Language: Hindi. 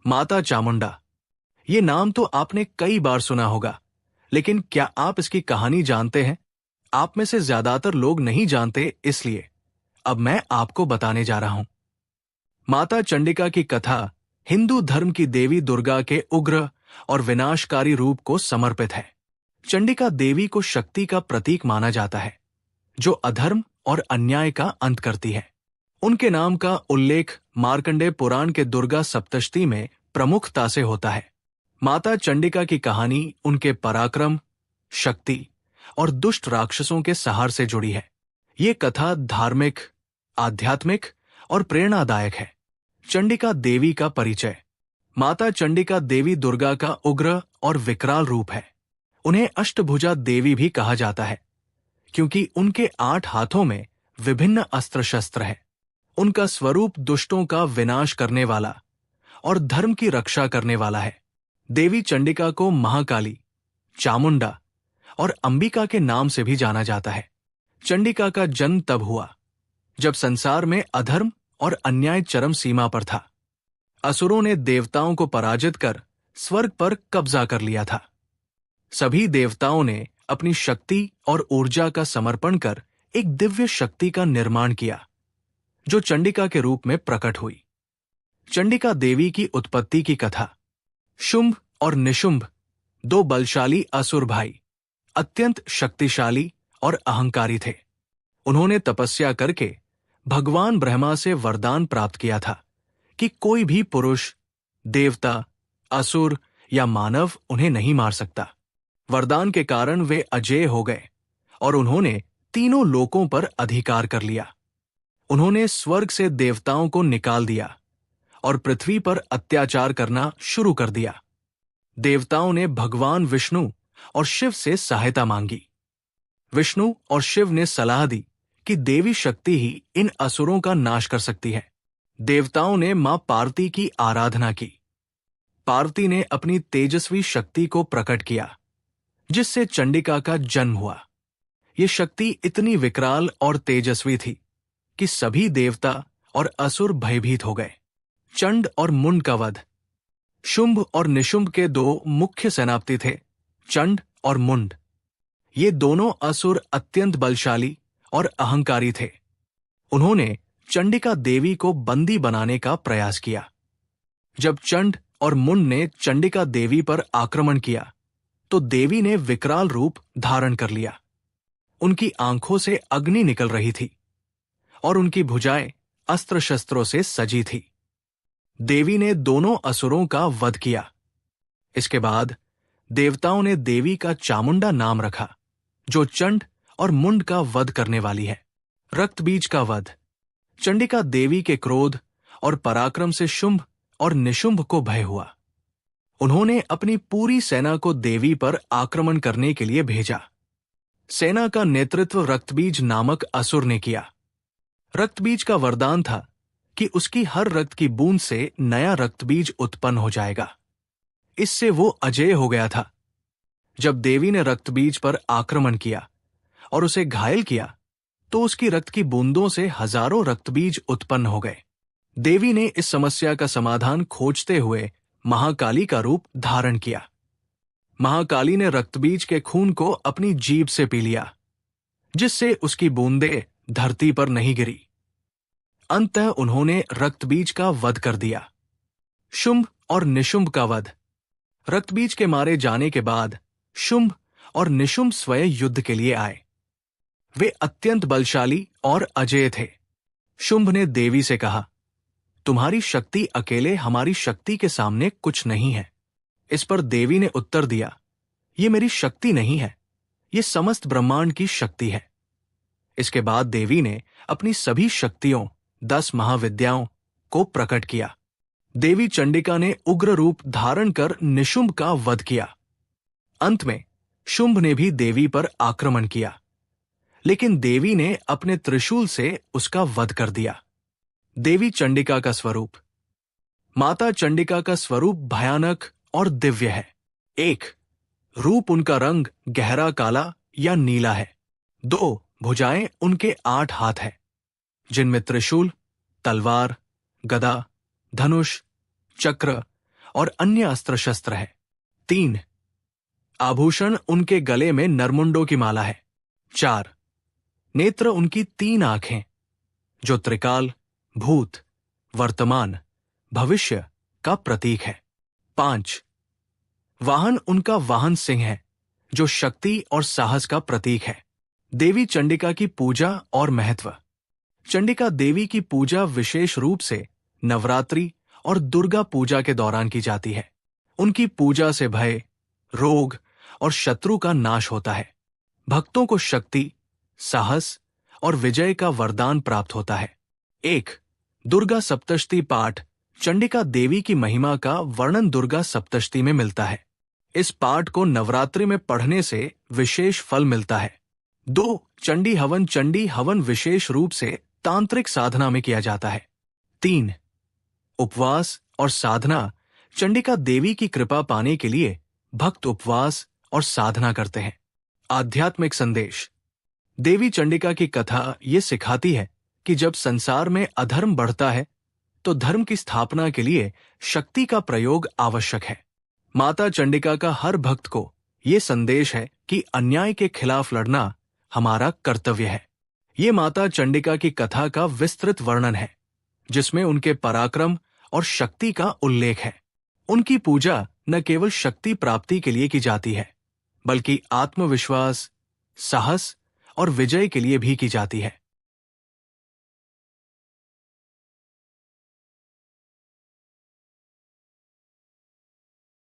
माता चामुंडा। ये नाम तो आपने कई बार सुना होगा, लेकिन क्या आप इसकी कहानी जानते हैं? आप में से ज्यादातर लोग नहीं जानते, इसलिए अब मैं आपको बताने जा रहा हूं। माता चंडिका की कथा हिंदू धर्म की देवी दुर्गा के उग्र और विनाशकारी रूप को समर्पित है। चंडिका देवी को शक्ति का प्रतीक माना जाता है, जो अधर्म और अन्याय का अंत करती है। उनके नाम का उल्लेख मार्कंडेय पुराण के दुर्गा सप्तशती में प्रमुखता से होता है। माता चंडिका की कहानी उनके पराक्रम, शक्ति और दुष्ट राक्षसों के सहार से जुड़ी है। ये कथा धार्मिक, आध्यात्मिक और प्रेरणादायक है। चंडिका देवी का परिचय। माता चंडिका देवी दुर्गा का उग्र और विकराल रूप है। उन्हें अष्टभुजा देवी भी कहा जाता है, क्योंकि उनके 8 हाथों में विभिन्न अस्त्र शस्त्र हैं। उनका स्वरूप दुष्टों का विनाश करने वाला और धर्म की रक्षा करने वाला है। देवी चंडिका को महाकाली, चामुंडा और अंबिका के नाम से भी जाना जाता है। चंडिका का जन्म तब हुआ जब संसार में अधर्म और अन्याय चरम सीमा पर था। असुरों ने देवताओं को पराजित कर स्वर्ग पर कब्जा कर लिया था। सभी देवताओं ने अपनी शक्ति और ऊर्जा का समर्पण कर एक दिव्य शक्ति का निर्माण किया, जो चंडिका के रूप में प्रकट हुई। चंडिका देवी की उत्पत्ति की कथा। शुंभ और निशुंभ 2 बलशाली असुर भाई अत्यंत शक्तिशाली और अहंकारी थे। उन्होंने तपस्या करके भगवान ब्रह्मा से वरदान प्राप्त किया था कि कोई भी पुरुष, देवता, असुर या मानव उन्हें नहीं मार सकता। वरदान के कारण वे अजेय हो गए और उन्होंने तीनों लोकों पर अधिकार कर लिया। उन्होंने स्वर्ग से देवताओं को निकाल दिया और पृथ्वी पर अत्याचार करना शुरू कर दिया। देवताओं ने भगवान विष्णु और शिव से सहायता मांगी। विष्णु और शिव ने सलाह दी कि देवी शक्ति ही इन असुरों का नाश कर सकती है। देवताओं ने मां पार्वती की आराधना की। पार्वती ने अपनी तेजस्वी शक्ति को प्रकट किया, जिससे चंडिका का जन्म हुआ। ये शक्ति इतनी विकराल और तेजस्वी थी कि सभी देवता और असुर भयभीत हो गए। चंड और मुंड का वध। शुंभ और निशुंभ के 2 मुख्य सेनापति थे, चंड और मुंड। ये दोनों असुर अत्यंत बलशाली और अहंकारी थे। उन्होंने चंडिका देवी को बंदी बनाने का प्रयास किया। जब चंड और मुंड ने चंडिका देवी पर आक्रमण किया, तो देवी ने विकराल रूप धारण कर लिया। उनकी आंखों से अग्नि निकल रही थी और उनकी भुजाएं अस्त्र शस्त्रों से सजी थी। देवी ने दोनों असुरों का वध किया। इसके बाद देवताओं ने देवी का चामुंडा नाम रखा, जो चंड और मुंड का वध करने वाली है। रक्तबीज का वध। चंडिका देवी के क्रोध और पराक्रम से शुंभ और निशुंभ को भय हुआ। उन्होंने अपनी पूरी सेना को देवी पर आक्रमण करने के लिए भेजा। सेना का नेतृत्व रक्तबीज नामक असुर ने किया। रक्तबीज का वरदान था कि उसकी हर रक्त की बूंद से नया रक्तबीज उत्पन्न हो जाएगा। इससे वो अजेय हो गया था। जब देवी ने रक्तबीज पर आक्रमण किया और उसे घायल किया, तो उसकी रक्त की बूंदों से हजारों रक्तबीज उत्पन्न हो गए। देवी ने इस समस्या का समाधान खोजते हुए महाकाली का रूप धारण किया। महाकाली ने रक्तबीज के खून को अपनी जीभ से पी लिया, जिससे उसकी बूंदें धरती पर नहीं गिरी। अंततः उन्होंने रक्तबीज का वध कर दिया। शुंभ और निशुंभ का वध। रक्तबीज के मारे जाने के बाद शुंभ और निशुंभ स्वयं युद्ध के लिए आए। वे अत्यंत बलशाली और अजेय थे। शुंभ ने देवी से कहा, तुम्हारी शक्ति अकेले हमारी शक्ति के सामने कुछ नहीं है। इस पर देवी ने उत्तर दिया, ये मेरी शक्ति नहीं है, ये समस्त ब्रह्मांड की शक्ति है। इसके बाद देवी ने अपनी सभी शक्तियों 10 महाविद्याओं को प्रकट किया। देवी चंडिका ने उग्र रूप धारण कर निशुंभ का वध किया। अंत में शुंभ ने भी देवी पर आक्रमण किया, लेकिन देवी ने अपने त्रिशूल से उसका वध कर दिया। देवी चंडिका का स्वरूप। माता चंडिका का स्वरूप भयानक और दिव्य है। 1. रूप उनका रंग गहरा काला या नीला है। 2. भुजाएं उनके 8 हाथ है, जिनमें त्रिशूल, तलवार, गदा, धनुष, चक्र और अन्य अस्त्र शस्त्र है। 3. आभूषण उनके गले में नरमुंडों की माला है। 4. नेत्र उनकी 3 आंखें, जो त्रिकाल, भूत, वर्तमान, भविष्य का प्रतीक है। 5. वाहन उनका वाहन सिंह है, जो शक्ति और साहस का प्रतीक है। देवी चंडिका की पूजा और महत्व। चंडिका देवी की पूजा विशेष रूप से नवरात्रि और दुर्गा पूजा के दौरान की जाती है। उनकी पूजा से भय, रोग और शत्रु का नाश होता है। भक्तों को शक्ति, साहस और विजय का वरदान प्राप्त होता है। 1. दुर्गा सप्तशती पाठ। चंडिका देवी की महिमा का वर्णन दुर्गा सप्तशती में मिलता है। इस पाठ को नवरात्रि में पढ़ने से विशेष फल मिलता है। 2. चंडी हवन। चंडी हवन विशेष रूप से तांत्रिक साधना में किया जाता है। 3. उपवास और साधना। चंडिका देवी की कृपा पाने के लिए भक्त उपवास और साधना करते हैं। आध्यात्मिक संदेश। देवी चंडिका की कथा ये सिखाती है कि जब संसार में अधर्म बढ़ता है तो धर्म की स्थापना के लिए शक्ति का प्रयोग आवश्यक है। माता चंडिका का हर भक्त को ये संदेश है कि अन्याय के खिलाफ लड़ना हमारा कर्तव्य है। ये माता चंडिका की कथा का विस्तृत वर्णन है, जिसमें उनके पराक्रम और शक्ति का उल्लेख है। उनकी पूजा न केवल शक्ति प्राप्ति के लिए की जाती है, बल्कि आत्मविश्वास, साहस और विजय के लिए भी की जाती है।